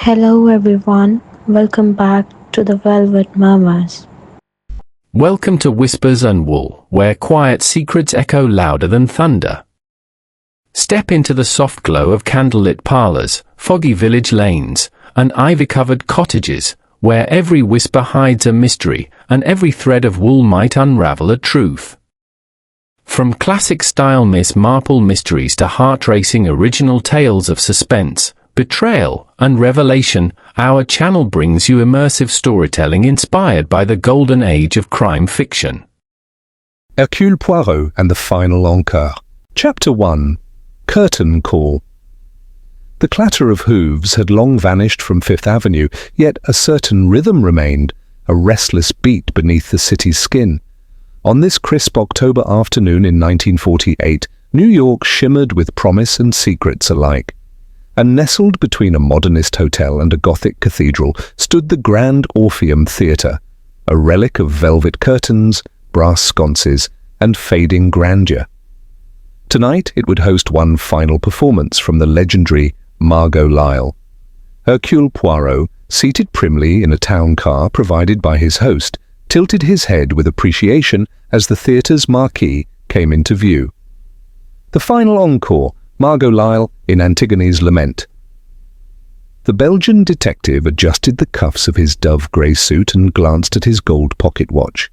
Hello everyone, welcome back to the Velvet Murmurs. Welcome to Whispers and Wool, where quiet secrets echo louder than thunder. Step into the soft glow of candlelit parlors, foggy village lanes, and ivy-covered cottages, where every whisper hides a mystery, and every thread of wool might unravel a truth. From classic-style Miss Marple mysteries to heart-racing original tales of suspense, betrayal, and revelation, our channel brings you immersive storytelling inspired by the golden age of crime fiction. Hercule Poirot and the Final Encore. Chapter 1. Curtain Call. The clatter of hooves had long vanished from Fifth Avenue, yet a certain rhythm remained, a restless beat beneath the city's skin. On this crisp October afternoon in 1948, New York shimmered with promise and secrets alike. And nestled between a modernist hotel and a Gothic cathedral stood the Grand Orpheum Theatre, a relic of velvet curtains, brass sconces, and fading grandeur. Tonight it would host one final performance from the legendary Margot Lyle. Hercule Poirot, seated primly in a town car provided by his host, tilted his head with appreciation as the theatre's marquee came into view. The final encore, Margot Lyle in Antigone's Lament. The Belgian detective adjusted the cuffs of his dove-grey suit and glanced at his gold pocket watch.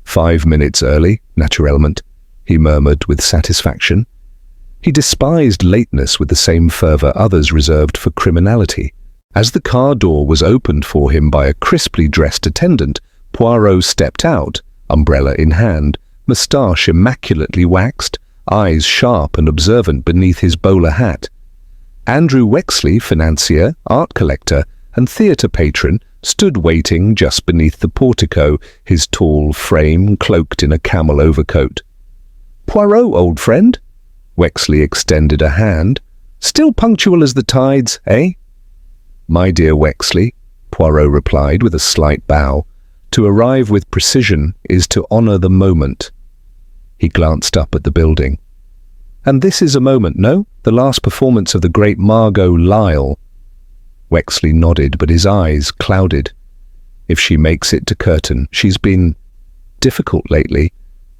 5 minutes early, naturellement, he murmured with satisfaction. He despised lateness with the same fervour others reserved for criminality. As the car door was opened for him by a crisply dressed attendant, Poirot stepped out, umbrella in hand, moustache immaculately waxed, eyes sharp and observant beneath his bowler hat. Andrew Wexley, financier, art collector, and theatre patron, stood waiting just beneath the portico, his tall frame cloaked in a camel overcoat. "Poirot, old friend." Wexley extended a hand. "Still punctual as the tides, eh?" "My dear Wexley," Poirot replied with a slight bow, "to arrive with precision is to honour the moment." He glanced up at the building. "And this is a moment, no? The last performance of the great Margot Lyle." Wexley nodded, but his eyes clouded. "If she makes it to curtain, she's been difficult lately.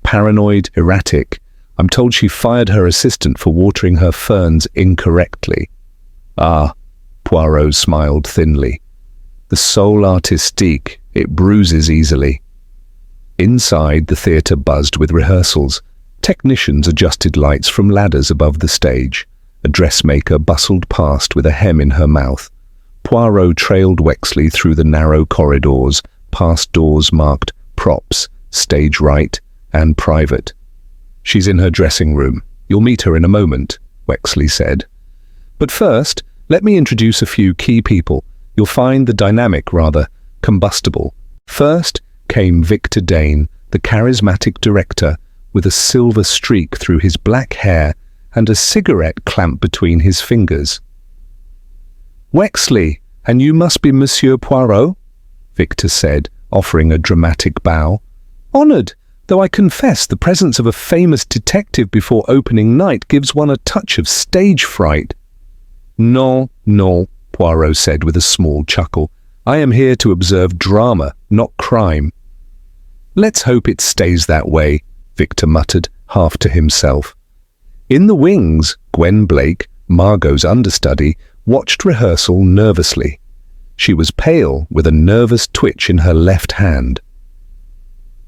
Paranoid, erratic. I'm told she fired her assistant for watering her ferns incorrectly." "Ah," Poirot smiled thinly. "The soul artistique, it bruises easily." Inside, the theatre buzzed with rehearsals. Technicians adjusted lights from ladders above the stage. A dressmaker bustled past with a hem in her mouth. Poirot trailed Wexley through the narrow corridors, past doors marked props, stage right, and private. "She's in her dressing room. You'll meet her in a moment," Wexley said. "But first, let me introduce a few key people. You'll find the dynamic rather combustible." First came Victor Dane, the charismatic director, with a silver streak through his black hair and a cigarette clamped between his fingers. "Wexley, and you must be Monsieur Poirot?" Victor said, offering a dramatic bow. "Honoured, though I confess the presence of a famous detective before opening night gives one a touch of stage fright." "Non, non," Poirot said with a small chuckle. "I am here to observe drama, not crime." "Let's hope it stays that way," Victor muttered, half to himself. In the wings, Gwen Blake, Margot's understudy, watched rehearsal nervously. She was pale, with a nervous twitch in her left hand.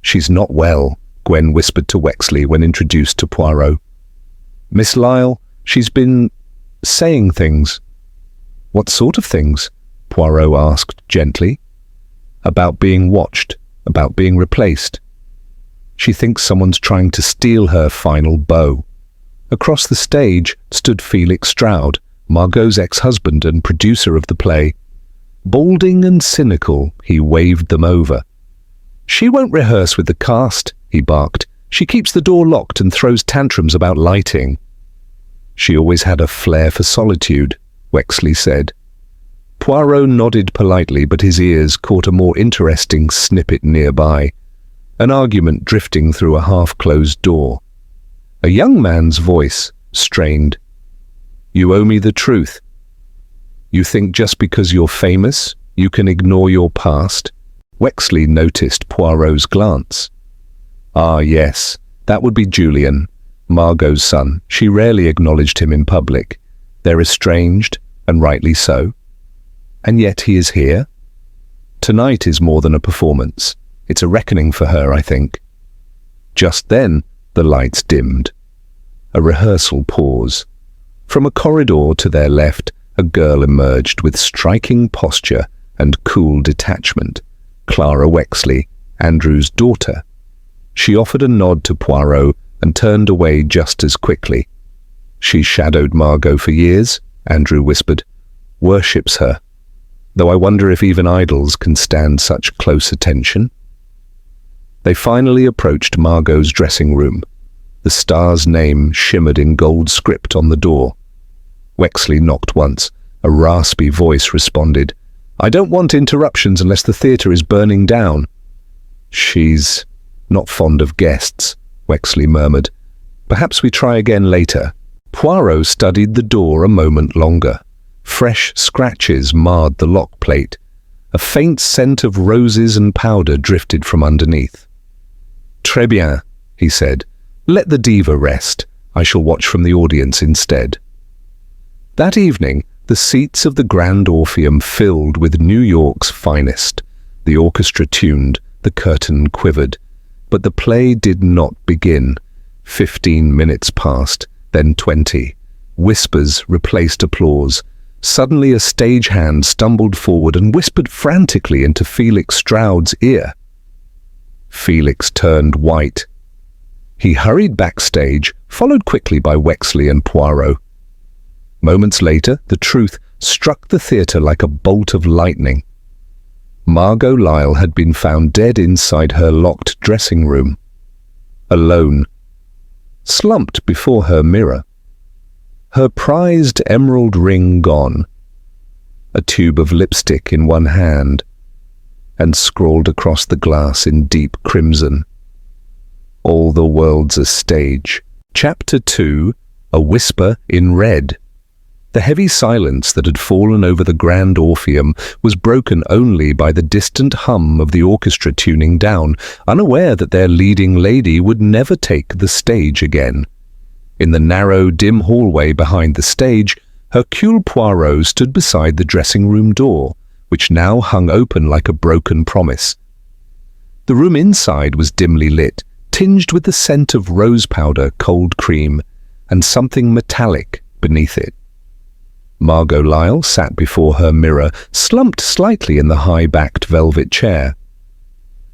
"She's not well," Gwen whispered to Wexley when introduced to Poirot. "Miss Lyle, she's been saying things." "What sort of things?" Poirot asked gently. "About being watched, about being replaced. She thinks someone's trying to steal her final beau." Across the stage stood Felix Stroud, Margot's ex-husband and producer of the play. Balding and cynical, he waved them over. "She won't rehearse with the cast," he barked. "She keeps the door locked and throws tantrums about lighting." "She always had a flair for solitude," Wexley said. Poirot nodded politely, but his ears caught a more interesting snippet nearby. An argument drifting through a half-closed door. A young man's voice strained. "You owe me the truth." You think just because you're famous, you can ignore your past? Wexley noticed Poirot's glance. Ah, yes, that would be Julian, Margot's son. She rarely acknowledged him in public. They're estranged, and rightly so. And yet he is here? Tonight is more than a performance. It's a reckoning for her, I think. Just then, the lights dimmed. A rehearsal pause. From a corridor to their left, a girl emerged with striking posture and cool detachment. Clara Wexley, Andrew's daughter. She offered a nod to Poirot and turned away just as quickly. She shadowed Margot for years, Andrew whispered. Worships her. Though I wonder if even idols can stand such close attention. They finally approached Margot's dressing room. The star's name shimmered in gold script on the door. Wexley knocked once. A raspy voice responded, I don't want interruptions unless the theatre is burning down. She's not fond of guests, Wexley murmured. Perhaps we try again later. Poirot studied the door a moment longer. Fresh scratches marred the lock plate. A faint scent of roses and powder drifted from underneath. Très bien, he said. Let the diva rest. I shall watch from the audience instead. That evening, the seats of the Grand Orpheum filled with New York's finest. The orchestra tuned, the curtain quivered. But the play did not begin. 15 minutes passed, then 20. Whispers replaced applause. Suddenly a stagehand stumbled forward and whispered frantically into Felix Stroud's ear. Felix turned white. He hurried backstage, followed quickly by Wexley and Poirot. Moments later, the truth struck the theatre like a bolt of lightning. Margot Lyle had been found dead inside her locked dressing room. Alone. Slumped before her mirror. Her prized emerald ring gone. A tube of lipstick in one hand. And scrawled across the glass in deep crimson. All the world's a stage. Chapter 2, A Whisper in Red. The heavy silence that had fallen over the Grand Orpheum was broken only by the distant hum of the orchestra tuning down, unaware that their leading lady would never take the stage again. In the narrow, dim hallway behind the stage, Hercule Poirot stood beside the dressing-room door, which now hung open like a broken promise. The room inside was dimly lit, tinged with the scent of rose powder, cold cream, and something metallic beneath it. Margot Lyle sat before her mirror, slumped slightly in the high-backed velvet chair.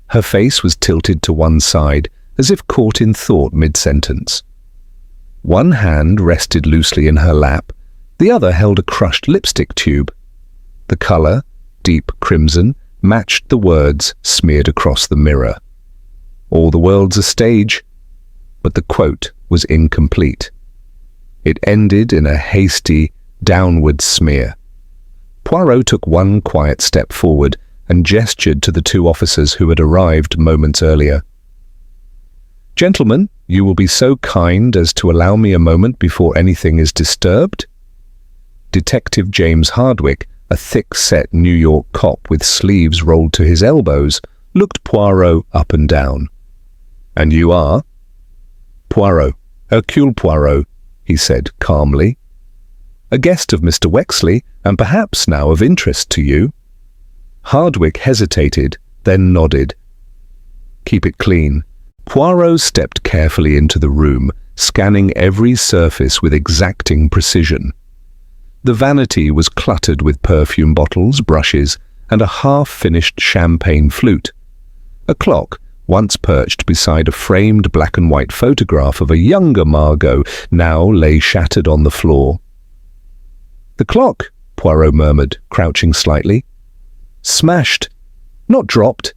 Her face was tilted to one side, as if caught in thought mid-sentence. One hand rested loosely in her lap, the other held a crushed lipstick tube. The colour, deep crimson, matched the words smeared across the mirror. All the world's a stage, but the quote was incomplete. It ended in a hasty, downward smear. Poirot took one quiet step forward and gestured to the two officers who had arrived moments earlier. Gentlemen, you will be so kind as to allow me a moment before anything is disturbed? Detective James Hardwick, a thick-set New York cop with sleeves rolled to his elbows, looked Poirot up and down. And you are? Poirot, Hercule Poirot, he said calmly. A guest of Mr. Wexley, and perhaps now of interest to you. Hardwick hesitated, then nodded. Keep it clean. Poirot stepped carefully into the room, scanning every surface with exacting precision. The vanity was cluttered with perfume bottles, brushes, and a half-finished champagne flute. A clock, once perched beside a framed black-and-white photograph of a younger Margot, now lay shattered on the floor. The clock, Poirot murmured, crouching slightly. Smashed, not dropped.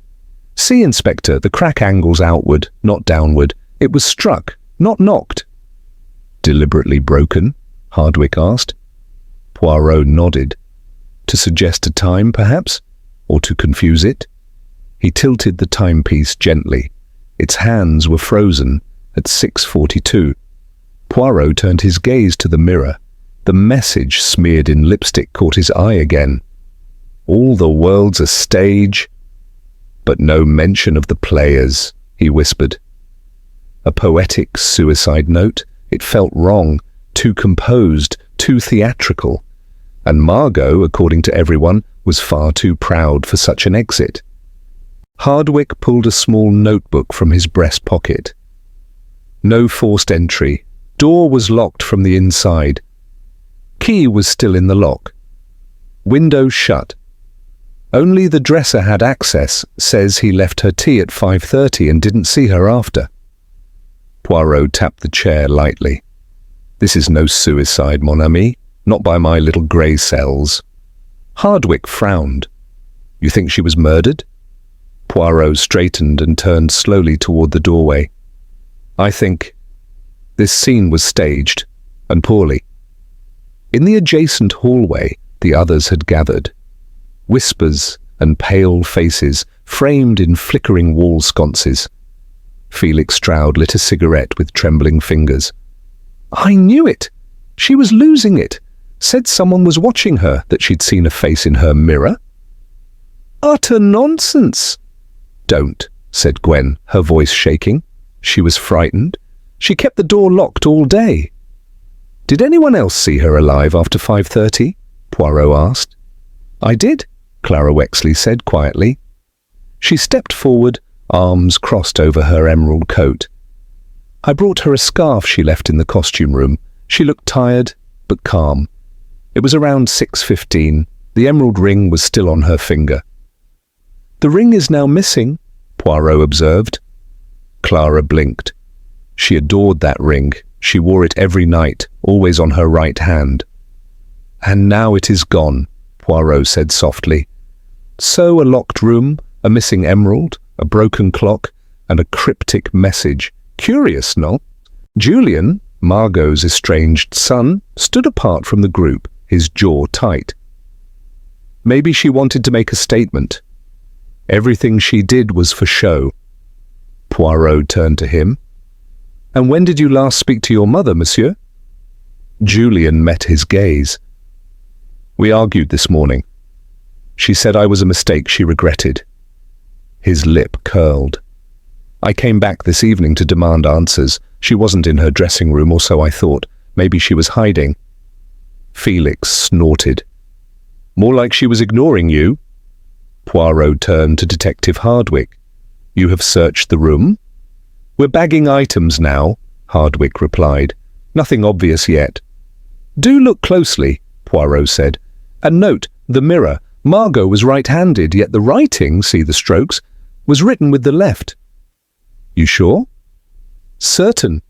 See, Inspector, the crack angles outward, not downward. It was struck, not knocked. Deliberately broken? Hardwick asked. Poirot nodded. To suggest a time, perhaps? Or to confuse it? He tilted the timepiece gently. Its hands were frozen at 6:42. Poirot turned his gaze to the mirror. The message smeared in lipstick caught his eye again. All the world's a stage, but no mention of the players, he whispered. A poetic suicide note. It felt wrong, too composed, too theatrical. And Margot, according to everyone, was far too proud for such an exit. Hardwick pulled a small notebook from his breast pocket. No forced entry. Door was locked from the inside. Key was still in the lock. Window shut. Only the dresser had access. Says he left her tea at 5:30 and didn't see her after. Poirot tapped the chair lightly. This is no suicide, mon ami. Not by my little grey cells. Hardwick frowned. You think she was murdered? Poirot straightened and turned slowly toward the doorway. I think this scene was staged, and poorly. In the adjacent hallway, the others had gathered. Whispers and pale faces framed in flickering wall sconces. Felix Stroud lit a cigarette with trembling fingers. I knew it! She was losing it! Said someone was watching her, that she'd seen a face in her mirror. Utter nonsense! Don't, said Gwen, her voice shaking. She was frightened. She kept the door locked all day. Did anyone else see her alive after 5:30? Poirot asked. I did, Clara Wexley said quietly. She stepped forward, arms crossed over her emerald coat. I brought her a scarf she left in the costume room. She looked tired, but calm. It was around 6:15. The emerald ring was still on her finger. The ring is now missing, Poirot observed. Clara blinked. She adored that ring. She wore it every night, always on her right hand. And now it is gone, Poirot said softly. So a locked room, a missing emerald, a broken clock, and a cryptic message. Curious, no? Julian, Margot's estranged son, stood apart from the group, his jaw tight. Maybe she wanted to make a statement. Everything she did was for show. Poirot turned to him. And when did you last speak to your mother, monsieur? Julian met his gaze. We argued this morning. She said I was a mistake she regretted. His lip curled. I came back this evening to demand answers. She wasn't in her dressing room, or so I thought. Maybe she was hiding. Felix snorted. More like she was ignoring you. Poirot turned to Detective Hardwick. You have searched the room? We're bagging items now, Hardwick replied. Nothing obvious yet. Do look closely, Poirot said. And note, the mirror. Margot was right-handed, yet the writing, see the strokes, was written with the left. You sure? Certain.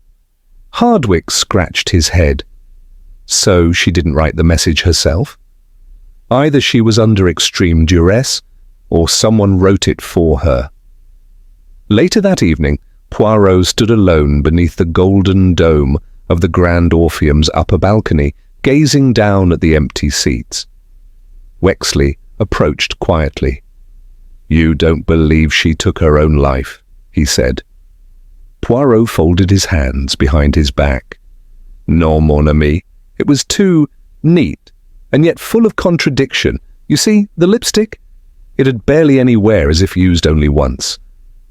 Hardwick scratched his head. So she didn't write the message herself? Either she was under extreme duress, or someone wrote it for her. Later that evening, Poirot stood alone beneath the golden dome of the Grand Orpheum's upper balcony, gazing down at the empty seats. Wexley approached quietly. You don't believe she took her own life, he said. Poirot folded his hands behind his back. Non, mon ami. It was too neat, and yet full of contradiction. You see, the lipstick? It had barely any wear, as if used only once.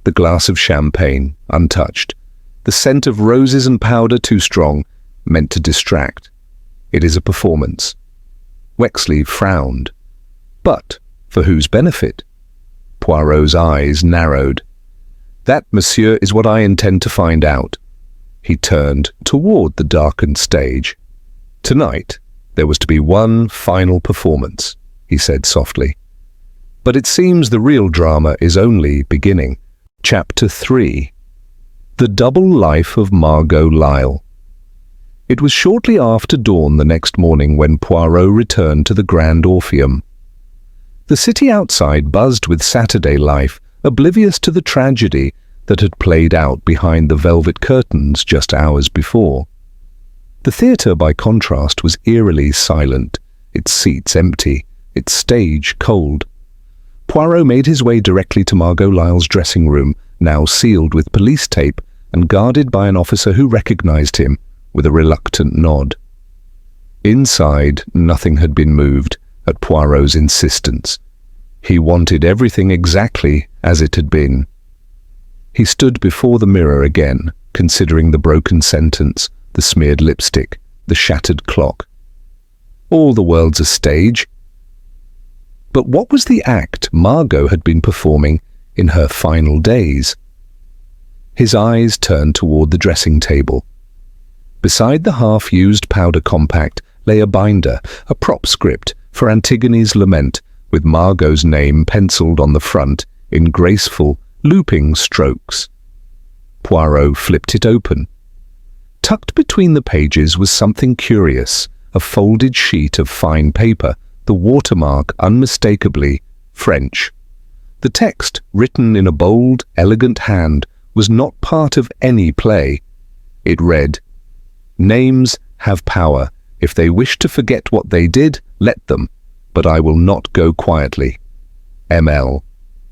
The glass of champagne, untouched. The scent of roses and powder too strong, meant to distract. It is a performance. Wexley frowned. But for whose benefit? Poirot's eyes narrowed. That, monsieur, is what I intend to find out. He turned toward the darkened stage. Tonight, there was to be one final performance, he said softly. But it seems the real drama is only beginning. Chapter 3. The Double Life of Margot Lyle. It was shortly after dawn the next morning when Poirot returned to the Grand Orpheum. The city outside buzzed with Saturday life, oblivious to the tragedy that had played out behind the velvet curtains just hours before. The theatre, by contrast, was eerily silent, its seats empty, its stage cold. Poirot made his way directly to Margot Lyle's dressing room, now sealed with police tape and guarded by an officer who recognized him with a reluctant nod. Inside, nothing had been moved at Poirot's insistence. He wanted everything exactly as it had been. He stood before the mirror again, considering the broken sentence, the smeared lipstick, the shattered clock. All the world's a stage. But what was the act Margot had been performing in her final days? His eyes turned toward the dressing table. Beside the half-used powder compact lay a binder, a prop script for Antigone's lament, with Margot's name penciled on the front in graceful, looping strokes. Poirot flipped it open. Tucked between the pages was something curious, a folded sheet of fine paper, the watermark unmistakably French. The text, written in a bold, elegant hand, was not part of any play. It read, "Names have power. If they wish to forget what they did, let them, but I will not go quietly. M.L."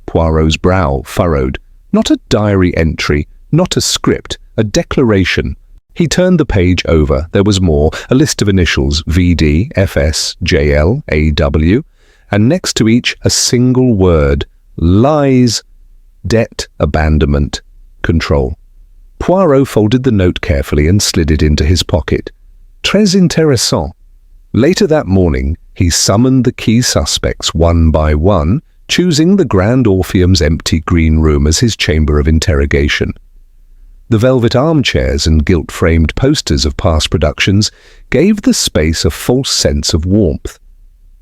Poirot's brow furrowed. Not a diary entry, not a script, a declaration. He turned the page over. There was more, a list of initials, V.D., F.S., J.L., A.W., and next to each a single word, lies, debt, abandonment, control. Poirot folded the note carefully and slid it into his pocket. Très intéressant. Later that morning, he summoned the key suspects one by one, choosing the Grand Orpheum's empty green room as his chamber of interrogation. The velvet armchairs and gilt-framed posters of past productions gave the space a false sense of warmth.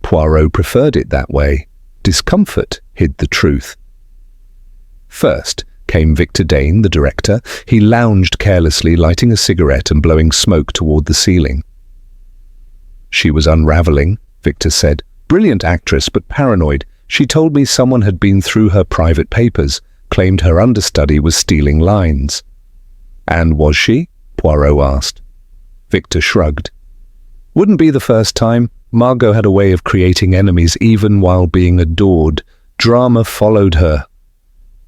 Poirot preferred it that way. Discomfort hid the truth. First came Victor Dane, the director. He lounged carelessly, lighting a cigarette and blowing smoke toward the ceiling. "She was unraveling," Victor said. "Brilliant actress, but paranoid. She told me someone had been through her private papers, claimed her understudy was stealing lines." "And was she?" Poirot asked. Victor shrugged. "Wouldn't be the first time. Margot had a way of creating enemies even while being adored. Drama followed her."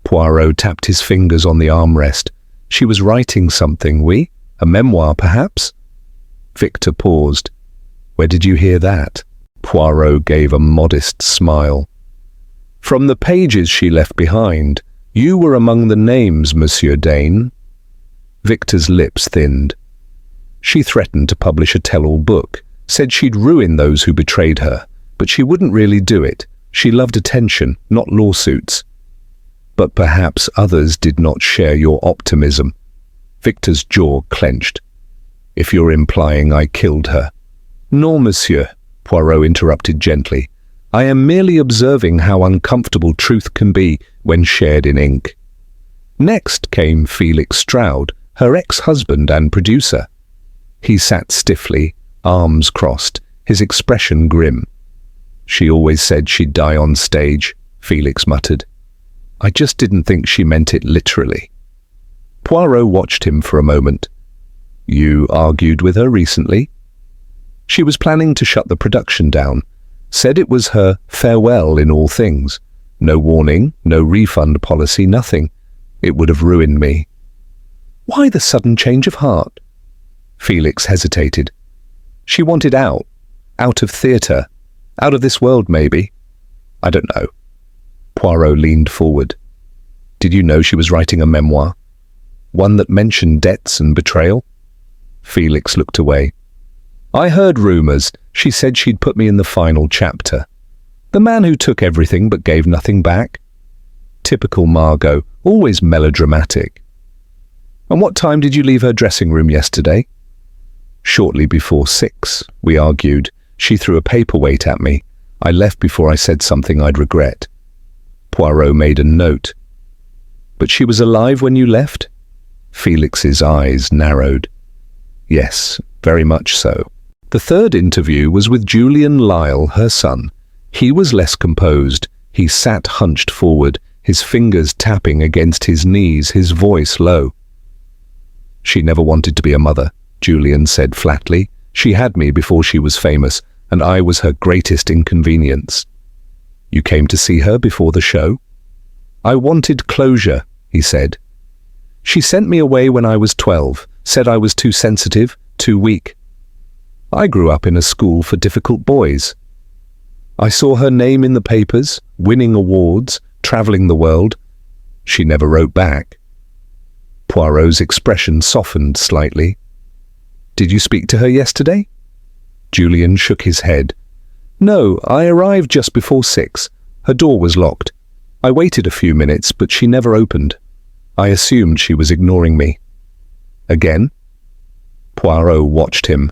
Poirot tapped his fingers on the armrest. "She was writing something, oui? A memoir, perhaps?" Victor paused. "Where did you hear that?" Poirot gave a modest smile. "From the pages she left behind. You were among the names, Monsieur Dane." Victor's lips thinned. "She threatened to publish a tell-all book, said she'd ruin those who betrayed her, but she wouldn't really do it. She loved attention, not lawsuits." "But perhaps others did not share your optimism." Victor's jaw clenched. "If you're implying I killed her." "No, monsieur," Poirot interrupted gently. "I am merely observing how uncomfortable truth can be when shared in ink." Next came Felix Stroud, her ex-husband and producer. He sat stiffly, arms crossed, his expression grim. "She always said she'd die on stage," Felix muttered. "I just didn't think she meant it literally." Poirot watched him for a moment. "You argued with her recently?" "She was planning to shut the production down. Said it was her farewell in all things. No warning, no refund policy, nothing. It would have ruined me." "Why the sudden change of heart?" Felix hesitated. "She wanted out of theatre, out of this world maybe. I don't know." Poirot leaned forward. "Did you know she was writing a memoir? One that mentioned debts and betrayal?" Felix looked away. "I heard rumours. She said she'd put me in the final chapter. The man who took everything but gave nothing back. Typical Margot, always melodramatic." "And what time did you leave her dressing room yesterday?" "Shortly before 6, we argued. She threw a paperweight at me. I left before I said something I'd regret." Poirot made a note. "But she was alive when you left?" Felix's eyes narrowed. "Yes, very much so." The third interview was with Julian Lyle, her son. He was less composed. He sat hunched forward, his fingers tapping against his knees, his voice low. "She never wanted to be a mother," Julian said flatly. "She had me before she was famous, and I was her greatest inconvenience." "You came to see her before the show?" "I wanted closure," he said. "She sent me away when I was 12, said I was too sensitive, too weak." I grew up in a school for difficult boys. I saw her name in the papers, winning awards, travelling the world. She never wrote back. Poirot's expression softened slightly. Did you speak to her yesterday? Julian shook his head. No, I arrived just before 6. Her door was locked. I waited a few minutes, but she never opened. I assumed she was ignoring me. Again? Poirot watched him.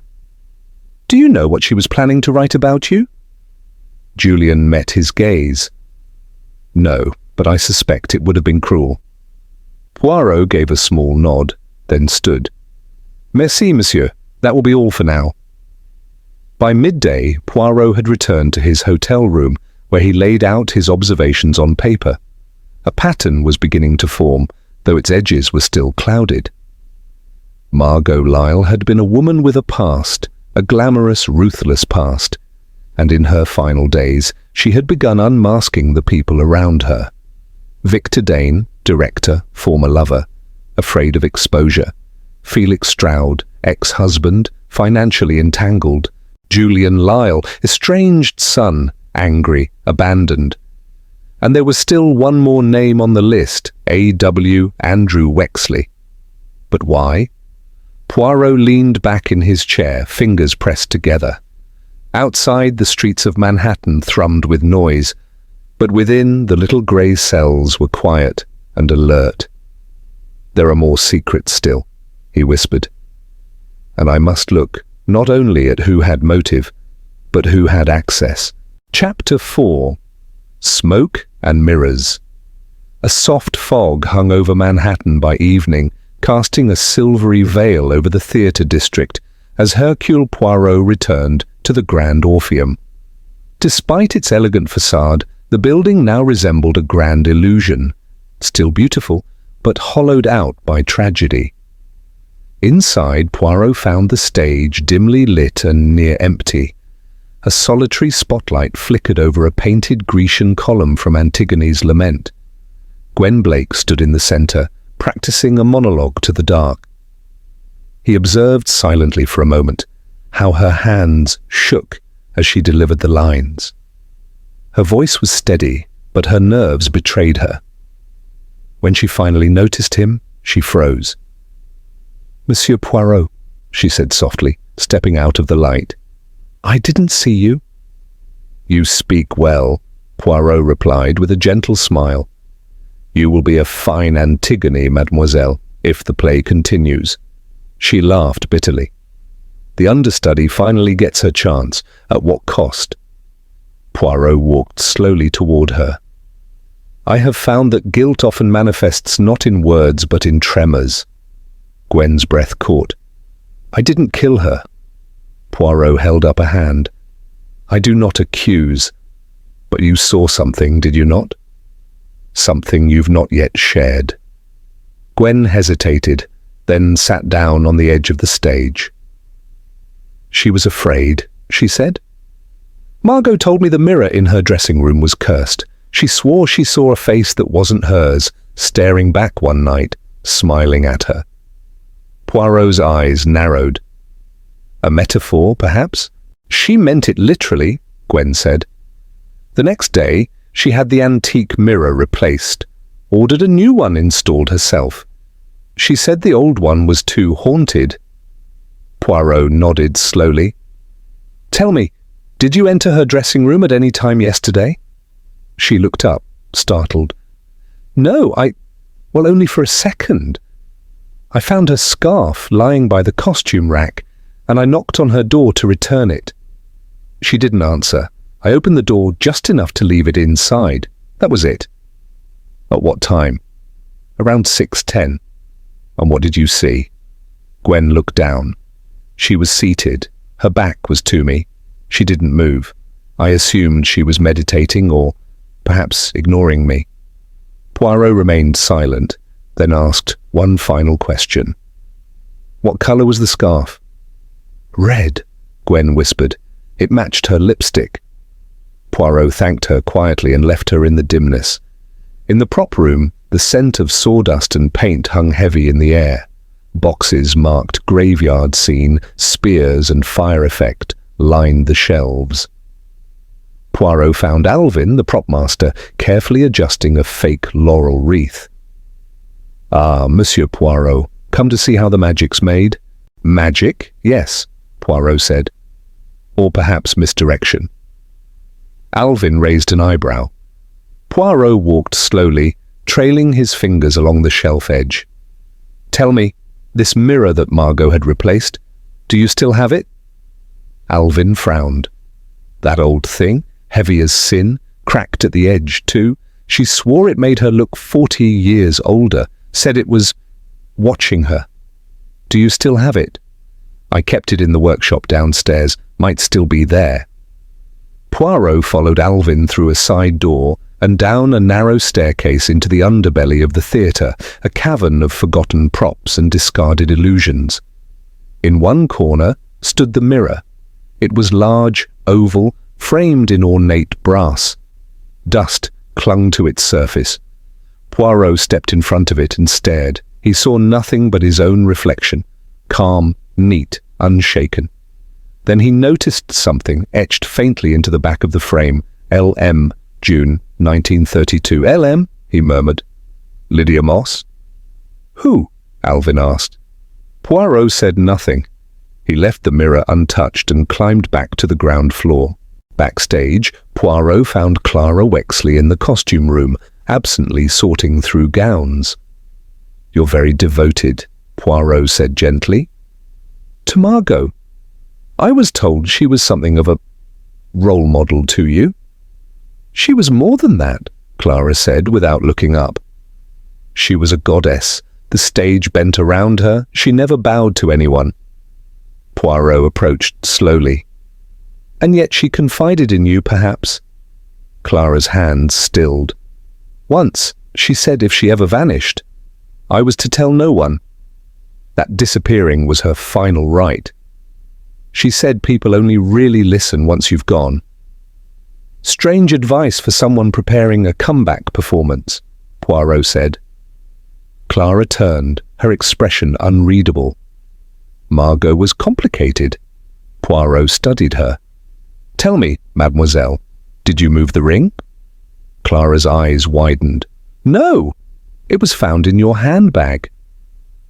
Do you know what she was planning to write about you? Julian met his gaze. No, but I suspect it would have been cruel. Poirot gave a small nod, then stood. Merci, monsieur. That will be all for now. By midday, Poirot had returned to his hotel room, where he laid out his observations on paper. A pattern was beginning to form, though its edges were still clouded. Margot Lyle had been a woman with a past, a glamorous, ruthless past, and in her final days she had begun unmasking the people around her. Victor Dane, director, former lover, afraid of exposure. Felix Stroud, ex-husband, financially entangled. Julian Lyle, estranged son, angry, abandoned. And there was still one more name on the list, A.W. Andrew Wexley. But why? Poirot leaned back in his chair, fingers pressed together. Outside, the streets of Manhattan thrummed with noise, but within, the little grey cells were quiet and alert. There are more secrets still, he whispered. And I must look not only at who had motive, but who had access. Chapter 4. Smoke and Mirrors. A soft fog hung over Manhattan by evening, casting a silvery veil over the theatre district as Hercule Poirot returned to the Grand Orpheum. Despite its elegant facade, the building now resembled a grand illusion, still beautiful, but hollowed out by tragedy. Inside, Poirot found the stage dimly lit and near empty. A solitary spotlight flickered over a painted Grecian column from Antigone's Lament. Gwen Blake stood in the centre, practicing a monologue to the dark. He observed silently for a moment how her hands shook as she delivered the lines. Her voice was steady, but her nerves betrayed her. When she finally noticed him, she froze. Monsieur Poirot, she said softly, stepping out of the light. I didn't see you. You speak well, Poirot replied with a gentle smile. You will be a fine Antigone, mademoiselle, if the play continues. She laughed bitterly. The understudy finally gets her chance. At what cost? Poirot walked slowly toward her. I have found that guilt often manifests not in words but in tremors. Gwen's breath caught. I didn't kill her. Poirot held up a hand. I do not accuse. But you saw something, did you not? Something you've not yet shared. Gwen hesitated, then sat down on the edge of the stage. She was afraid, she said. Margot told me the mirror in her dressing room was cursed. She swore she saw a face that wasn't hers, staring back one night, smiling at her. Poirot's eyes narrowed. A metaphor, perhaps? She meant it literally, Gwen said. The next day, she had the antique mirror replaced, ordered a new one installed herself. She said the old one was too haunted. Poirot nodded slowly. Tell me, did you enter her dressing room at any time yesterday? She looked up, startled. No, well, only for a second. I found her scarf lying by the costume rack, and I knocked on her door to return it. She didn't answer. I opened the door just enough to leave it inside. That was it. At what time? Around 6:10. And what did you see? Gwen looked down. She was seated. Her back was to me. She didn't move. I assumed she was meditating or perhaps ignoring me. Poirot remained silent, then asked one final question. What colour was the scarf? Red, Gwen whispered. It matched her lipstick. Poirot thanked her quietly and left her in the dimness. In the prop room, the scent of sawdust and paint hung heavy in the air. Boxes marked graveyard scene, spears and fire effect lined the shelves. Poirot found Alvin, the prop master, carefully adjusting a fake laurel wreath. "Ah, Monsieur Poirot, come to see how the magic's made?" "Magic? Yes," Poirot said. "Or perhaps misdirection." Alvin raised an eyebrow. Poirot walked slowly, trailing his fingers along the shelf edge. "Tell me, this mirror that Margot had replaced, do you still have it?" Alvin frowned. "That old thing, heavy as sin, cracked at the edge too. She swore it made her look 40 years older, said it was watching her. Do you still have it?" "I kept it in the workshop downstairs, might still be there." Poirot followed Alvin through a side door and down a narrow staircase into the underbelly of the theatre, a cavern of forgotten props and discarded illusions. In one corner stood the mirror. It was large, oval, framed in ornate brass. Dust clung to its surface. Poirot stepped in front of it and stared. He saw nothing but his own reflection, calm, neat, unshaken. Then he noticed something etched faintly into the back of the frame. "L.M., June 1932. "L.M.?" he murmured. "Lydia Moss?" "Who?" Alvin asked. Poirot said nothing. He left the mirror untouched and climbed back to the ground floor. Backstage, Poirot found Clara Wexley in the costume room, absently sorting through gowns. "You're very devoted," Poirot said gently. "To Margot? I was told she was something of a role model to you." "She was more than that," Clara said without looking up. "She was a goddess. The stage bent around her. She never bowed to anyone." Poirot approached slowly. "And yet she confided in you, perhaps?" Clara's hands stilled. "Once, she said if she ever vanished, I was to tell no one. That disappearing was her final right. She said people only really listen once you've gone." "Strange advice for someone preparing a comeback performance," Poirot said. Clara turned, her expression unreadable. Margot was complicated. Poirot studied her. "Tell me, mademoiselle, did you move the ring?" Clara's eyes widened. "No, it was found in your handbag.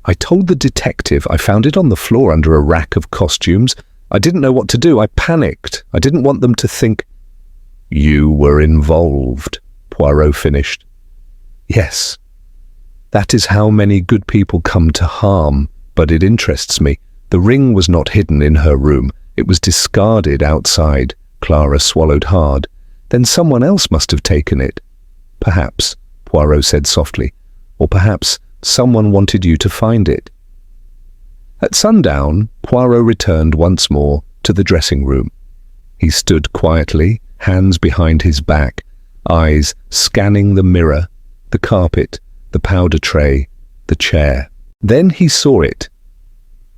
I told the detective I found it on the floor under a rack of costumes. I didn't know what to do. I panicked. I didn't want them to think—" "You were involved," Poirot finished. "Yes. That is how many good people come to harm, but it interests me. The ring was not hidden in her room. It was discarded outside." Clara swallowed hard. "Then someone else must have taken it." "Perhaps," Poirot said softly. "Or perhaps someone wanted you to find it." At sundown, Poirot returned once more to the dressing room. He stood quietly, hands behind his back, eyes scanning the mirror, the carpet, the powder tray, the chair. Then he saw it.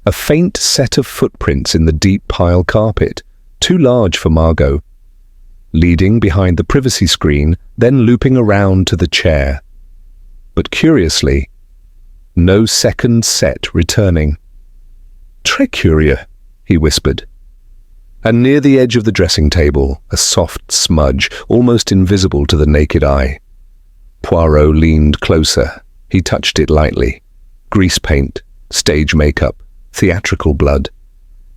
A faint set of footprints in the deep pile carpet, too large for Margot, leading behind the privacy screen, then looping around to the chair. But curiously, no second set returning. "Très curieux," he whispered. And near the edge of the dressing table, a soft smudge, almost invisible to the naked eye. Poirot leaned closer. He touched it lightly. Grease paint, stage makeup, theatrical blood.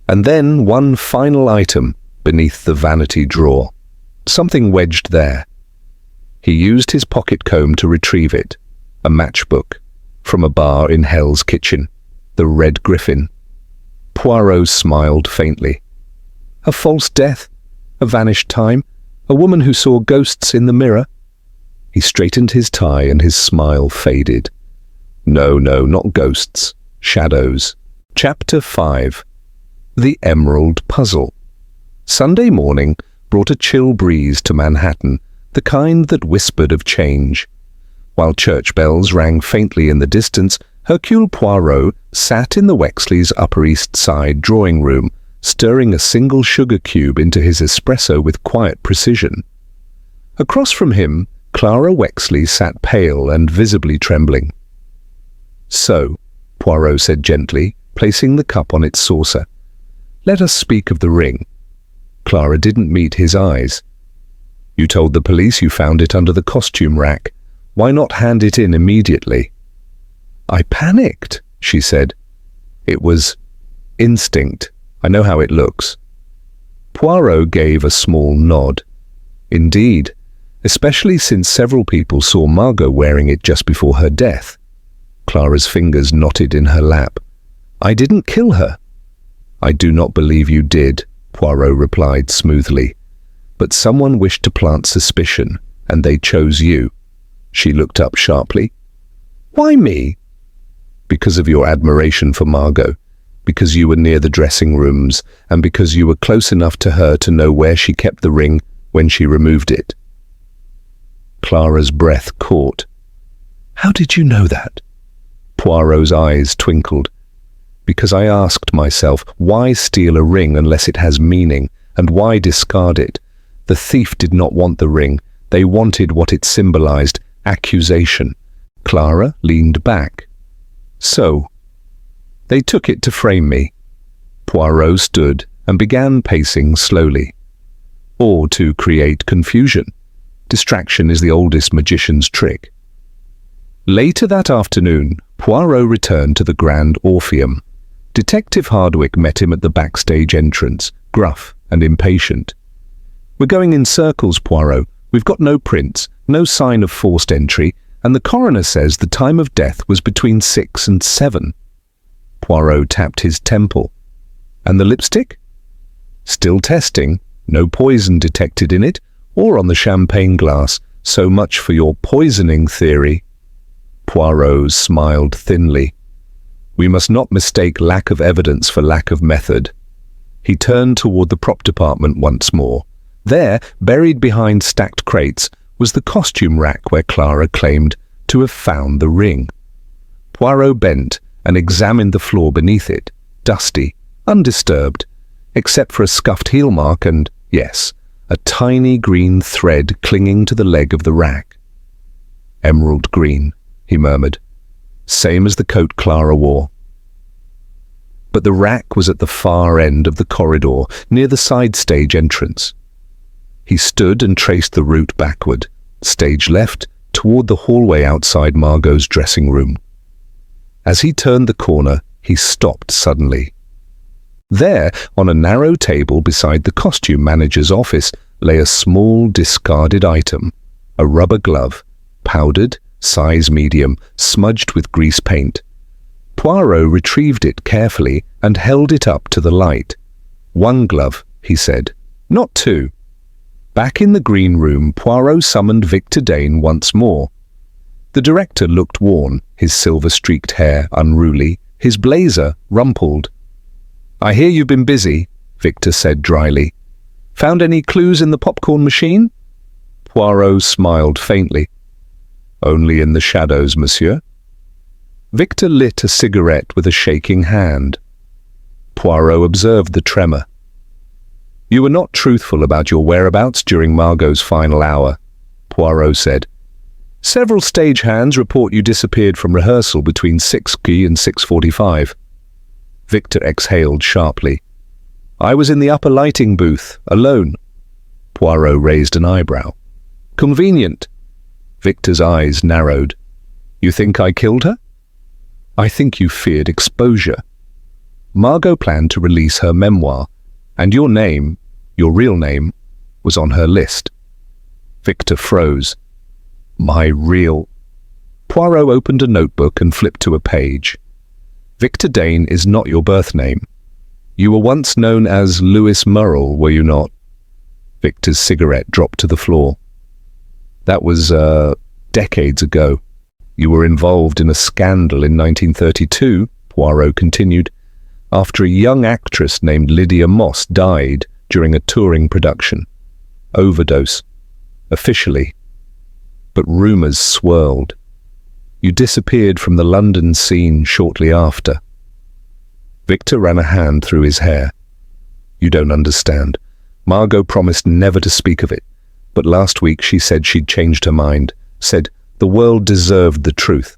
And then one final item beneath the vanity drawer. Something wedged there. He used his pocket comb to retrieve it. A matchbook from a bar in Hell's Kitchen. The Red Griffin. Poirot smiled faintly. A false death, a vanished time, a woman who saw ghosts in the mirror. He straightened his tie and his smile faded. No, not ghosts, shadows. Chapter 5. The Emerald Puzzle. Sunday morning brought a chill breeze to Manhattan, the kind that whispered of change. While church bells rang faintly in the distance, Hercule Poirot sat in the Wexleys' Upper East Side drawing room, stirring a single sugar cube into his espresso with quiet precision. Across from him, Clara Wexley sat pale and visibly trembling. "So," Poirot said gently, placing the cup on its saucer. "Let us speak of the ring." Clara didn't meet his eyes. "You told the police you found it under the costume rack. Why not hand it in immediately?" "I panicked," she said. "It was instinct. I know how it looks." Poirot gave a small nod. "Indeed, especially since several people saw Margot wearing it just before her death." Clara's fingers knotted in her lap. "I didn't kill her." "I do not believe you did," Poirot replied smoothly. "But someone wished to plant suspicion, and they chose you." She looked up sharply. "Why me?" "Because of your admiration for Margot, because you were near the dressing rooms, and because you were close enough to her to know where she kept the ring when she removed it." Clara's breath caught. "How did you know that?" Poirot's eyes twinkled. "Because I asked myself, why steal a ring unless it has meaning, and why discard it? The thief did not want the ring. They wanted what it symbolized, accusation." Clara leaned back. "So, they took it to frame me." Poirot stood and began pacing slowly. "Or to create confusion. Distraction is the oldest magician's trick." Later that afternoon, Poirot returned to the Grand Orpheum. Detective Hardwick met him at the backstage entrance, gruff and impatient. "We're going in circles, Poirot. We've got no prints, no sign of forced entry, and the coroner says the time of death was between 6 and 7. Poirot tapped his temple. "And the lipstick?" "Still testing. No poison detected in it, or on the champagne glass. So much for your poisoning theory." Poirot smiled thinly. "We must not mistake lack of evidence for lack of method." He turned toward the prop department once more. There, buried behind stacked crates, was the costume rack where Clara claimed to have found the ring. Poirot bent and examined the floor beneath it, dusty, undisturbed, except for a scuffed heel mark and, yes, a tiny green thread clinging to the leg of the rack. "Emerald green," he murmured. "Same as the coat Clara wore." But the rack was at the far end of the corridor, near the side stage entrance. He stood and traced the route backward, stage left, toward the hallway outside Margot's dressing room. As he turned the corner, he stopped suddenly. There, on a narrow table beside the costume manager's office, lay a small discarded item, a rubber glove, powdered, size medium, smudged with grease paint. Poirot retrieved it carefully and held it up to the light. "One glove," he said, "not two." Back in the green room, Poirot summoned Victor Dane once more. The director looked worn, his silver-streaked hair unruly, his blazer rumpled. "I hear you've been busy," Victor said dryly. "Found any clues in the popcorn machine?" Poirot smiled faintly. "Only in the shadows, monsieur." Victor lit a cigarette with a shaking hand. Poirot observed the tremor. "You were not truthful about your whereabouts during Margot's final hour," Poirot said. "Several stagehands report you disappeared from rehearsal between 6 and 6:45. Victor exhaled sharply. "I was in the upper lighting booth, alone." Poirot raised an eyebrow. "Convenient." Victor's eyes narrowed. "You think I killed her?" "I think you feared exposure. Margot planned to release her memoir, and your name, your real name, was on her list." Victor froze. "My real—" Poirot opened a notebook and flipped to a page. "Victor Dane is not your birth name. You were once known as Louis Murrell, were you not?" Victor's cigarette dropped to the floor. "That was, decades ago. You were involved in a scandal in 1932, Poirot continued, after a young actress named Lydia Moss died during a touring production. Overdose. Officially. But rumors swirled. You disappeared from the London scene shortly after." Victor ran a hand through his hair. "You don't understand. Margot promised never to speak of it, but last week she said she'd changed her mind, said the world deserved the truth."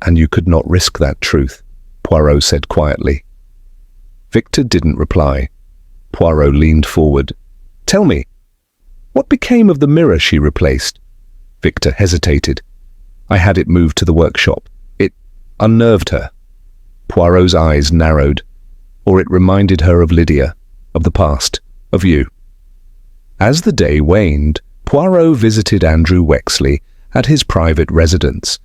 And you could not risk that truth, Poirot said quietly. Victor didn't reply. Poirot leaned forward. Tell me, what became of the mirror she replaced? Victor hesitated. I had it moved to the workshop. It unnerved her. Poirot's eyes narrowed. Or it reminded her of Lydia, of the past, of you. As the day waned, Poirot visited Andrew Wexley at his private residence.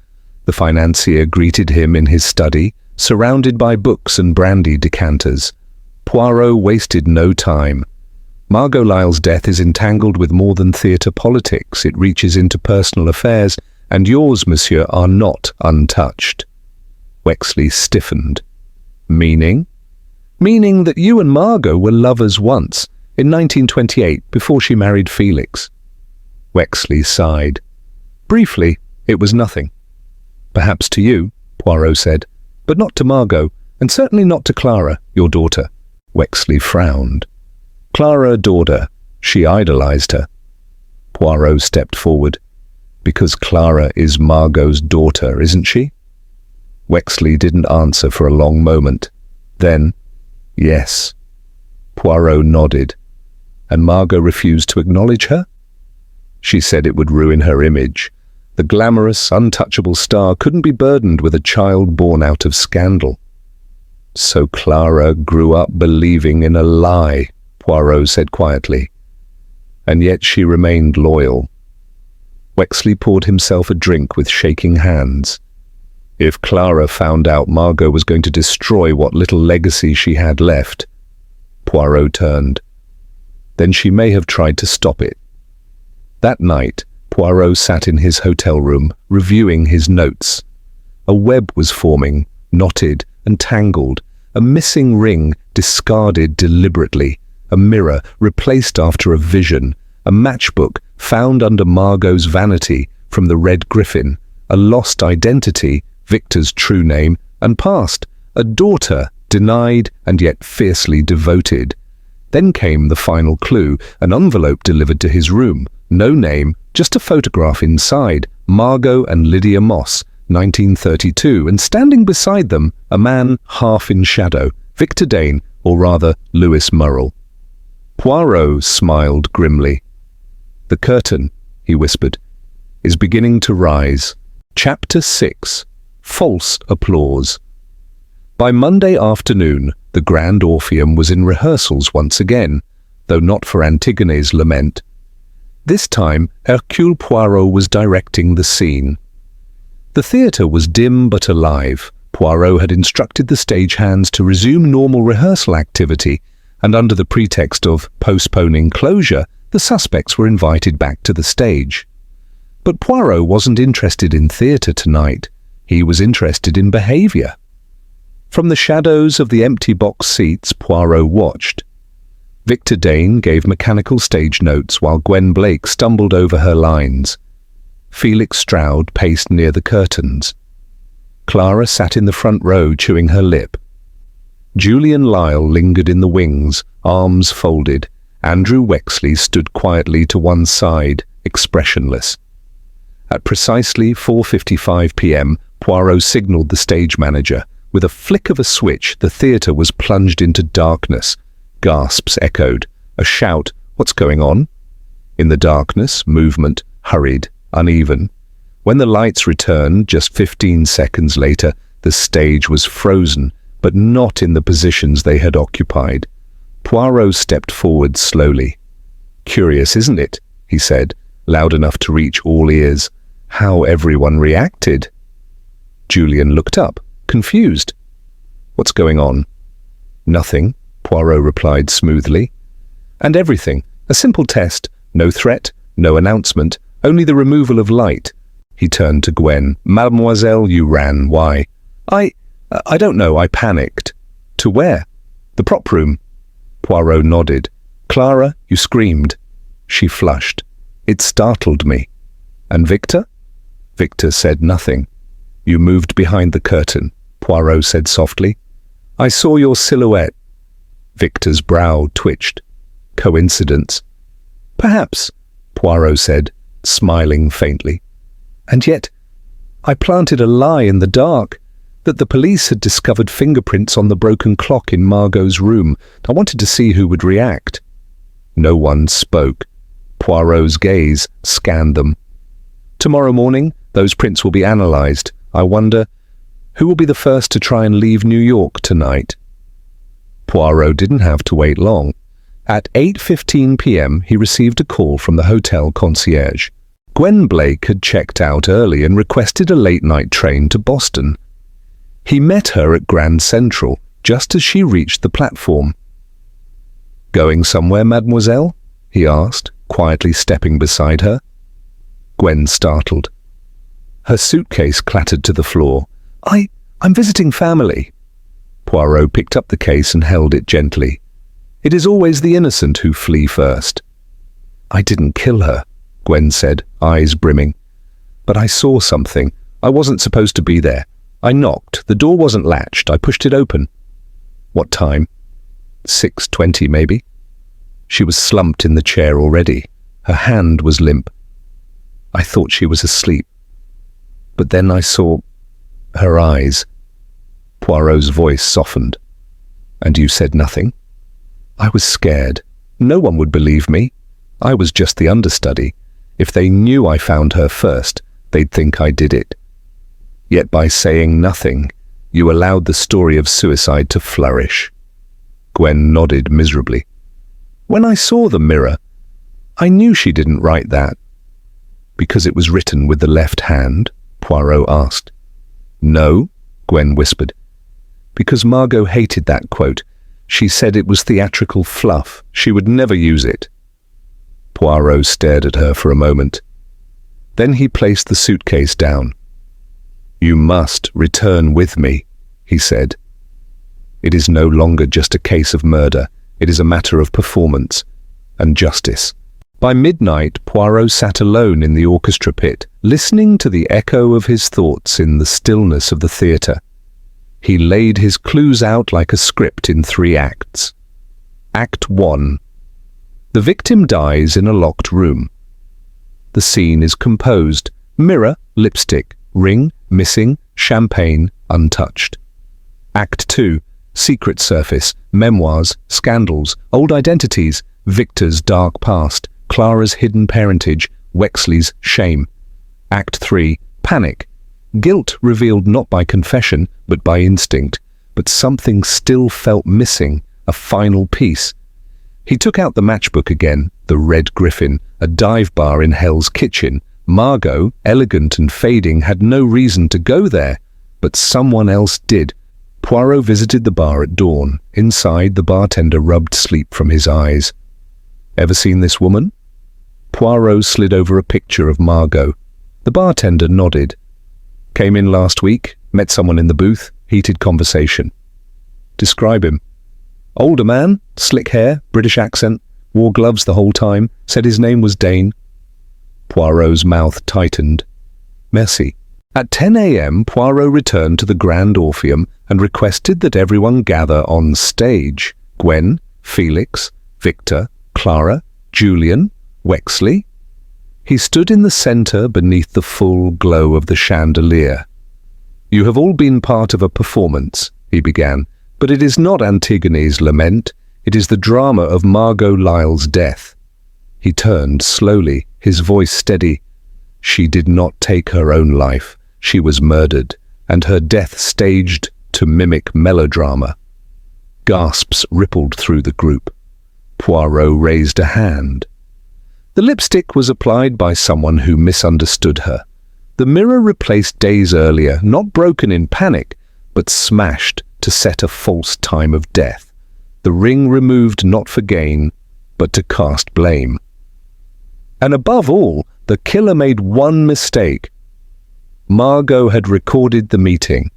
The financier greeted him in his study, surrounded by books and brandy decanters. Poirot wasted no time. Margot Lyle's death is entangled with more than theatre politics. It reaches into personal affairs, and yours, monsieur, are not untouched. Wexley stiffened. Meaning? Meaning that you and Margot were lovers once, in 1928, before she married Felix. Wexley sighed. Briefly, it was nothing. Perhaps to you, Poirot said, but not to Margot, and certainly not to Clara, your daughter. Wexley frowned. Clara adored her. She idolized her. Poirot stepped forward. Because Clara is Margot's daughter, isn't she? Wexley didn't answer for a long moment. Then, yes. Poirot nodded. And Margot refused to acknowledge her? She said it would ruin her image. The glamorous, untouchable star couldn't be burdened with a child born out of scandal. So Clara grew up believing in a lie, Poirot said quietly. And yet she remained loyal. Wexley poured himself a drink with shaking hands. If Clara found out Margot was going to destroy what little legacy she had left, Poirot turned. Then she may have tried to stop it. That night, Poirot sat in his hotel room, reviewing his notes. A web was forming, knotted and tangled, a missing ring discarded deliberately, a mirror replaced after a vision, a matchbook found under Margot's vanity from the Red Griffin, a lost identity, Victor's true name, and past, a daughter denied and yet fiercely devoted. Then came the final clue, an envelope delivered to his room, no name, just a photograph inside, Margot and Lydia Moss, 1932, and standing beside them, a man half in shadow, Victor Dane, or rather Lewis Murrell. Poirot smiled grimly. The curtain, he whispered, is beginning to rise. Chapter 6. False Applause. By Monday afternoon, the Grand Orpheum was in rehearsals once again, though not for Antigone's lament. This time, Hercule Poirot was directing the scene. The theatre was dim but alive. Poirot had instructed the stagehands to resume normal rehearsal activity, and under the pretext of postponing closure, the suspects were invited back to the stage. But Poirot wasn't interested in theatre tonight. He was interested in behaviour. From the shadows of the empty box seats, Poirot watched. Victor Dane gave mechanical stage notes while Gwen Blake stumbled over her lines. Felix Stroud paced near the curtains. Clara sat in the front row chewing her lip. Julian Lyle lingered in the wings, arms folded. Andrew Wexley stood quietly to one side, expressionless. At precisely 4:55 p.m., Poirot signalled the stage manager. With a flick of a switch, the theatre was plunged into darkness. Gasps echoed. A shout, "What's going on?" In the darkness, movement, hurried, uneven. When the lights returned, just 15 seconds later, the stage was frozen, but not in the positions they had occupied. Poirot stepped forward slowly. "Curious, isn't it?" he said, loud enough to reach all ears. "How everyone reacted." Julian looked up, confused. "What's going on?" "Nothing," Poirot replied smoothly. "And everything. A simple test. No threat, no announcement, only the removal of light." He turned to Gwen. "Mademoiselle, you ran. Why?" I don't know. I panicked." "To where?" "The prop room." Poirot nodded. "Clara, you screamed." She flushed. "It startled me." "And Victor?" Victor said nothing. "You moved behind the curtain," Poirot said softly. "I saw your silhouette." Victor's brow twitched. "Coincidence?" "Perhaps," Poirot said, smiling faintly. "And yet, I planted a lie in the dark, that the police had discovered fingerprints on the broken clock in Margot's room. I wanted to see who would react. No one spoke. Poirot's gaze scanned them. Tomorrow morning, those prints will be analysed. I wonder, who will be the first to try and leave New York tonight? Poirot didn't have to wait long. At 8:15 p.m. he received a call from the hotel concierge. Gwen Blake had checked out early and requested a late-night train to Boston. He met her at Grand Central just as she reached the platform. "Going somewhere, mademoiselle?" he asked, quietly stepping beside her. Gwen startled. Her suitcase clattered to the floor. I'm visiting family." Poirot picked up the case and held it gently. "It is always the innocent who flee first." "I didn't kill her," Gwen said, eyes brimming. "But I saw something. I wasn't supposed to be there. I knocked. The door wasn't latched. I pushed it open." "What time?" 6:20 maybe. She was slumped in the chair already. Her hand was limp. I thought she was asleep. But then I saw her eyes. Poirot's voice softened. "And you said nothing?" "I was scared. No one would believe me. I was just the understudy. If they knew I found her first, they'd think I did it. Yet by saying nothing, you allowed the story of suicide to flourish." Gwen nodded miserably. "When I saw the mirror, I knew she didn't write that." "Because it was written with the left hand?" Poirot asked. "No," Gwen whispered. "Because Margot hated that quote. She said it was theatrical fluff. She would never use it." Poirot stared at her for a moment. Then he placed the suitcase down. "You must return with me," he said. "It is no longer just a case of murder. It is a matter of performance and justice." By midnight, Poirot sat alone in the orchestra pit, listening to the echo of his thoughts in the stillness of the theatre. He laid his clues out like a script in 3 acts. Act 1. The victim dies in a locked room. The scene is composed. Mirror, lipstick, ring, missing, champagne, untouched. Act 2. Secret surface, memoirs, scandals, old identities, Victor's dark past, Clara's hidden parentage, Wexley's shame. Act 3. Panic. Guilt revealed not by confession, but by instinct. But something still felt missing, a final piece. He took out the matchbook again, the Red Griffin, a dive bar in Hell's Kitchen. Margot, elegant and fading, had no reason to go there, but someone else did. Poirot visited the bar at dawn. Inside, the bartender rubbed sleep from his eyes. "Ever seen this woman?" Poirot slid over a picture of Margot. The bartender nodded. "Came in last week, met someone in the booth, heated conversation." "Describe him." "Older man, slick hair, British accent, wore gloves the whole time, said his name was Dane." Poirot's mouth tightened. "Merci." At 10 a.m. Poirot returned to the Grand Orpheum and requested that everyone gather on stage. Gwen, Felix, Victor, Clara, Julian, Wexley. He stood in the centre beneath the full glow of the chandelier. "You have all been part of a performance," he began, "but it is not Antigone's lament. It is the drama of Margot Lyle's death." He turned slowly, his voice steady. "She did not take her own life. She was murdered, and her death staged to mimic melodrama." Gasps rippled through the group. Poirot raised a hand. The lipstick was applied by someone who misunderstood her. The mirror replaced days earlier, not broken in panic, but smashed to set a false time of death. The ring removed not for gain, but to cast blame. And above all, the killer made one mistake. Margot had recorded the meeting.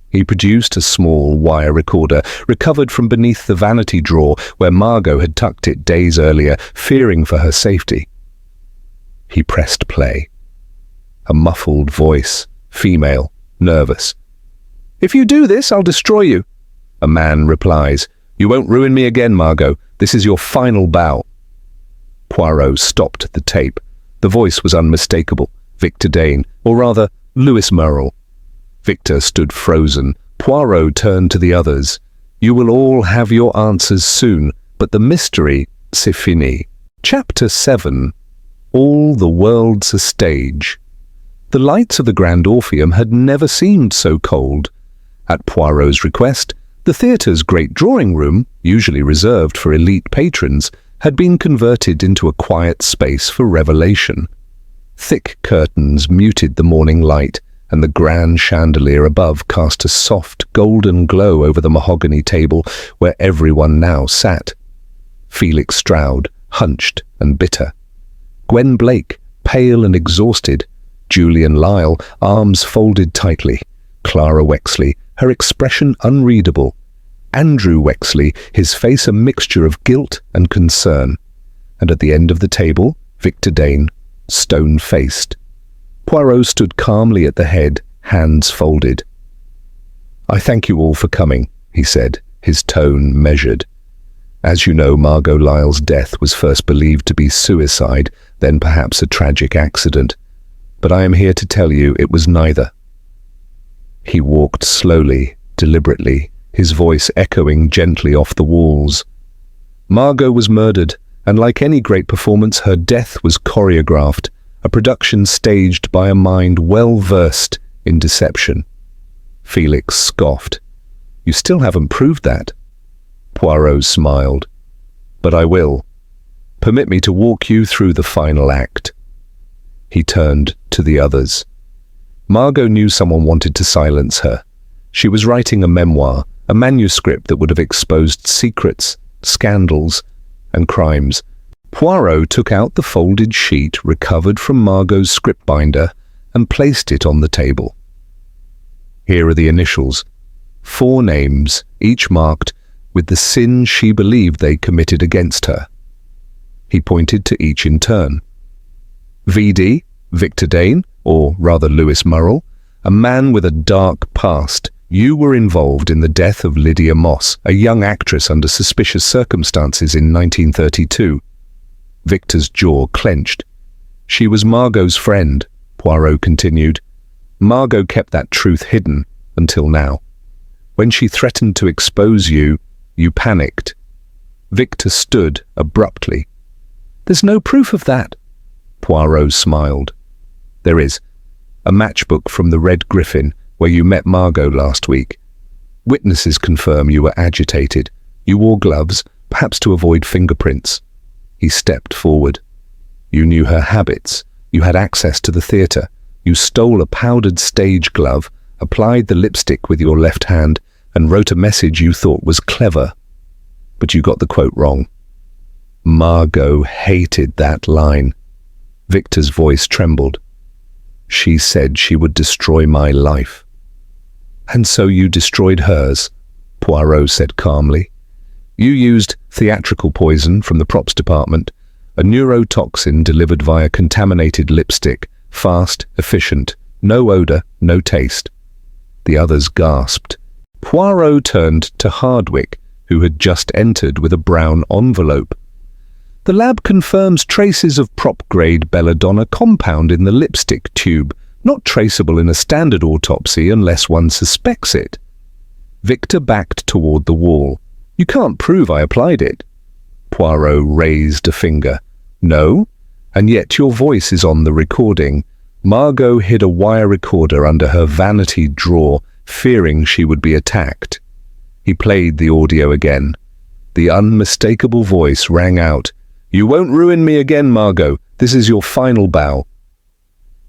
He produced a small wire recorder, recovered from beneath the vanity drawer where Margot had tucked it days earlier, fearing for her safety. He pressed play. A muffled voice, female, nervous. "If you do this, I'll destroy you." A man replies, "You won't ruin me again, Margot. This is your final bow." Poirot stopped the tape. The voice was unmistakable. Victor Dane, or rather, Lewis Murrell. Victor stood frozen. Poirot turned to the others. You will all have your answers soon, but the mystery, c'est fini. Chapter 7. All the world's a stage. The lights of the Grand Orpheum had never seemed so cold. At Poirot's request, the theatre's great drawing room, usually reserved for elite patrons, had been converted into a quiet space for revelation. Thick curtains muted the morning light, and the grand chandelier above cast a soft golden glow over the mahogany table where everyone now sat. Felix Stroud, hunched and bitter. Gwen Blake, pale and exhausted. Julian Lyle, arms folded tightly. Clara Wexley, her expression unreadable. Andrew Wexley, his face a mixture of guilt and concern. And at the end of the table, Victor Dane, stone-faced. Poirot stood calmly at the head, hands folded. I thank you all for coming, he said, his tone measured. As you know, Margot Lyle's death was first believed to be suicide, then perhaps a tragic accident. But I am here to tell you it was neither. He walked slowly, deliberately, his voice echoing gently off the walls. Margot was murdered, and like any great performance, her death was choreographed, a production staged by a mind well versed in deception. Felix scoffed. You still haven't proved that. Poirot smiled. But I will. Permit me to walk you through the final act. He turned to the others. Margot knew someone wanted to silence her. She was writing a memoir, a manuscript that would have exposed secrets, scandals, and crimes. Poirot took out the folded sheet recovered from Margot's script binder and placed it on the table. Here are the initials, 4 names, each marked with the sin she believed they committed against her. He pointed to each in turn. VD, Victor Dane, or rather Lewis Murrell, a man with a dark past. You were involved in the death of Lydia Moss, a young actress under suspicious circumstances in 1932. Victor's jaw clenched. She was Margot's friend, Poirot continued. Margot kept that truth hidden until now. When she threatened to expose you, you panicked. Victor stood abruptly. There's no proof of that. Poirot smiled. There is. A matchbook from the Red Griffin, where you met Margot last week. Witnesses confirm you were agitated. You wore gloves, perhaps to avoid fingerprints. He stepped forward. You knew her habits. You had access to the theatre. You stole a powdered stage glove, applied the lipstick with your left hand, and wrote a message you thought was clever. But you got the quote wrong. Margot hated that line. Victor's voice trembled. She said she would destroy my life. And so you destroyed hers, Poirot said calmly. You used theatrical poison from the props department, a neurotoxin delivered via contaminated lipstick, fast, efficient, no odor, no taste. The others gasped. Poirot turned to Hardwick, who had just entered with a brown envelope. The lab confirms traces of prop-grade belladonna compound in the lipstick tube, not traceable in a standard autopsy unless one suspects it. Victor backed toward the wall. You can't prove I applied it. Poirot raised a finger. No, and yet your voice is on the recording. Margot hid a wire recorder under her vanity drawer, fearing she would be attacked. He played the audio again. The unmistakable voice rang out. You won't ruin me again, Margot. This is your final bow.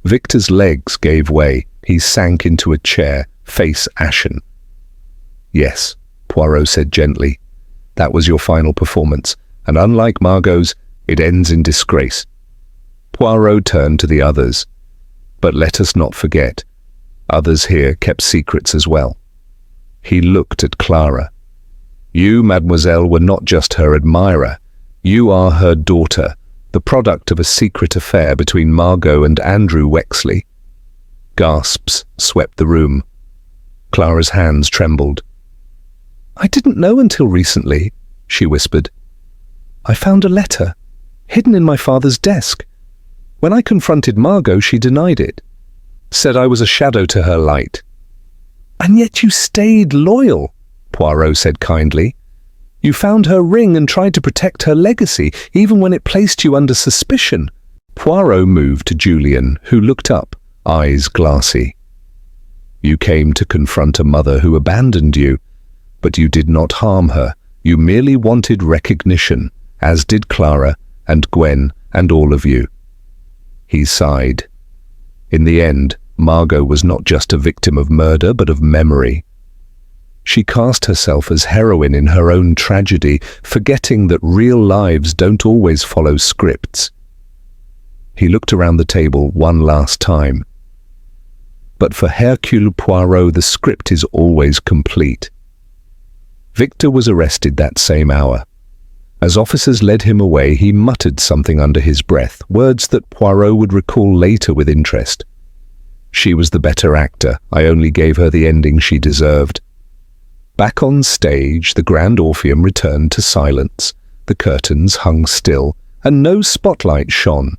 Victor's legs gave way. He sank into a chair, face ashen. Yes, Poirot said gently. That was your final performance, and unlike Margot's, it ends in disgrace. Poirot turned to the others. But let us not forget, others here kept secrets as well. He looked at Clara. You, mademoiselle, were not just her admirer. You are her daughter, the product of a secret affair between Margot and Andrew Wexley. Gasps swept the room. Clara's hands trembled. I didn't know until recently, she whispered. I found a letter, hidden in my father's desk. When I confronted Margot, she denied it. Said I was a shadow to her light. And yet you stayed loyal, Poirot said kindly. You found her ring and tried to protect her legacy, even when it placed you under suspicion. Poirot moved to Julian, who looked up, eyes glassy. You came to confront a mother who abandoned you, but you did not harm her. You merely wanted recognition, as did Clara and Gwen and all of you. He sighed. In the end, Margot was not just a victim of murder, but of memory. She cast herself as heroine in her own tragedy, forgetting that real lives don't always follow scripts. He looked around the table one last time. But for Hercule Poirot, the script is always complete. Victor was arrested that same hour. As officers led him away, he muttered something under his breath, words that Poirot would recall later with interest. She was the better actor. I only gave her the ending she deserved. Back on stage, the Grand Orpheum returned to silence. The curtains hung still, and no spotlight shone.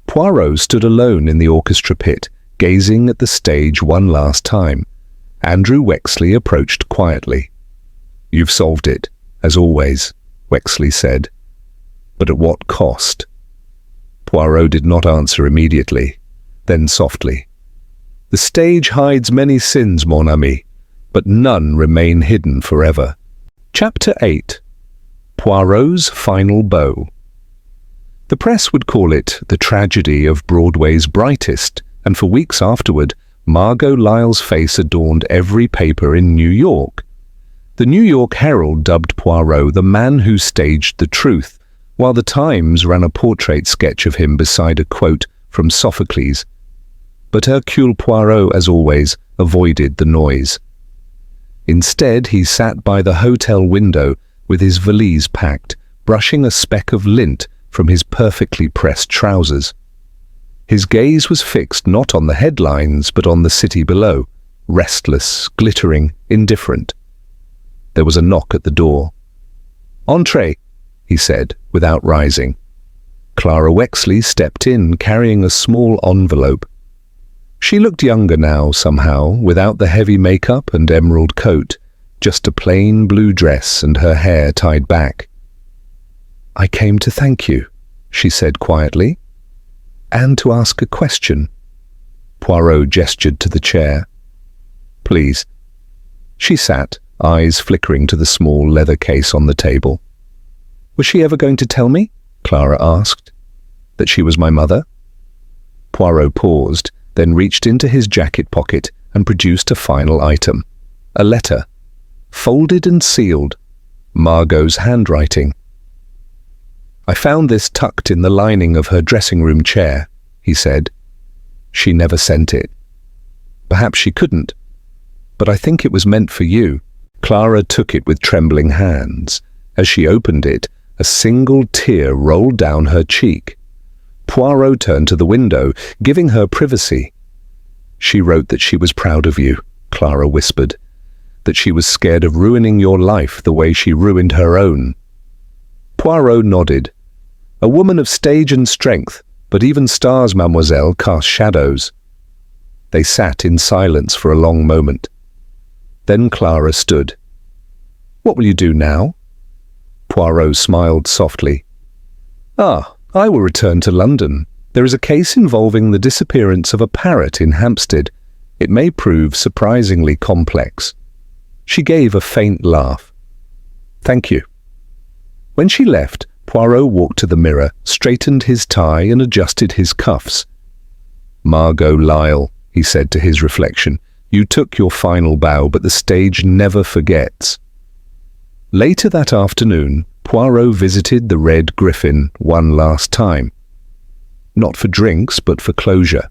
Poirot stood alone in the orchestra pit, gazing at the stage one last time. Andrew Wexley approached quietly. "You've solved it, as always," Wexley said. "But at what cost?" Poirot did not answer immediately. Then softly, "The stage hides many sins, mon ami, but none remain hidden forever." Chapter 8. Poirot's Final Bow. The press would call it the tragedy of Broadway's brightest, and for weeks afterward, Margot Lyle's face adorned every paper in New York. The New York Herald dubbed Poirot the man who staged the truth, while the Times ran a portrait sketch of him beside a quote from Sophocles. But Hercule Poirot, as always, avoided the noise. Instead, he sat by the hotel window with his valise packed, brushing a speck of lint from his perfectly pressed trousers. His gaze was fixed not on the headlines, but on the city below, restless, glittering, indifferent. There was a knock at the door. "Entrez," he said, without rising. Clara Wexley stepped in, carrying a small envelope. She looked younger now, somehow, without the heavy makeup and emerald coat, just a plain blue dress and her hair tied back. "I came to thank you," she said quietly, "and to ask a question." Poirot gestured to the chair. "Please." She sat, eyes flickering to the small leather case on the table. "Was she ever going to tell me?" Clara asked. "That she was my mother?" Poirot paused, then reached into his jacket pocket and produced a final item. A letter, folded and sealed, Margot's handwriting. "I found this tucked in the lining of her dressing room chair," he said. "She never sent it. Perhaps she couldn't, but I think it was meant for you." Clara took it with trembling hands. As she opened it, a single tear rolled down her cheek. Poirot turned to the window, giving her privacy. "She wrote that she was proud of you," Clara whispered, "that she was scared of ruining your life the way she ruined her own." Poirot nodded. "A woman of stage and strength, but even stars, mademoiselle, cast shadows." They sat in silence for a long moment. Then Clara stood. "What will you do now?" Poirot smiled softly. "I will return to London. There is a case involving the disappearance of a parrot in Hampstead. It may prove surprisingly complex." She gave a faint laugh. "Thank you." When she left, Poirot walked to the mirror, straightened his tie and adjusted his cuffs. "Margot Lyle," he said to his reflection, "you took your final bow, but the stage never forgets." Later that afternoon, Poirot visited the Red Griffin one last time. Not for drinks, but for closure.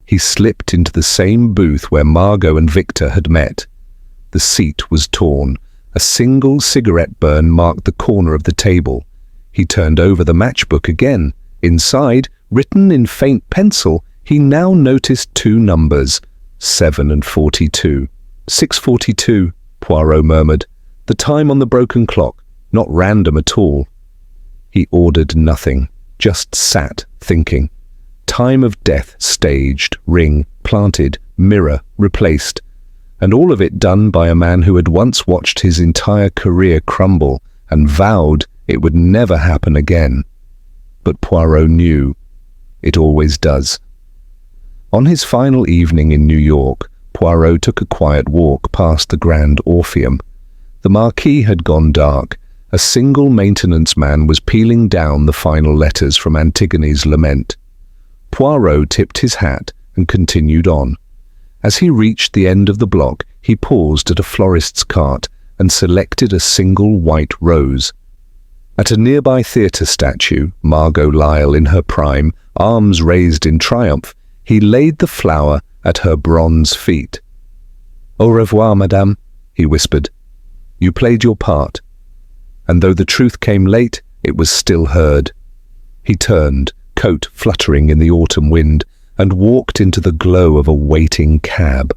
He slipped into the same booth where Margot and Victor had met. The seat was torn. A single cigarette burn marked the corner of the table. He turned over the matchbook again. Inside, written in faint pencil, he now noticed two numbers, 7 and 42. 6:42, Poirot murmured. The time on the broken clock, not random at all. He ordered nothing. just sat thinking. Time of death staged, ring planted, mirror replaced, and all of it done by a man who had once watched his entire career crumble and vowed it would never happen again. But Poirot knew. It always does. On his final evening in New York, Poirot took a quiet walk past the Grand Orpheum. The marquee had gone dark. A single maintenance man was peeling down the final letters from Antigone's lament. Poirot tipped his hat and continued on. As he reached the end of the block, he paused at a florist's cart and selected a single white rose. At a nearby theatre statue, Margot Lyle in her prime, arms raised in triumph, he laid the flower at her bronze feet. "Au revoir, madame," he whispered. "You played your part." And though the truth came late, it was still heard. He turned, coat fluttering in the autumn wind, and walked into the glow of a waiting cab.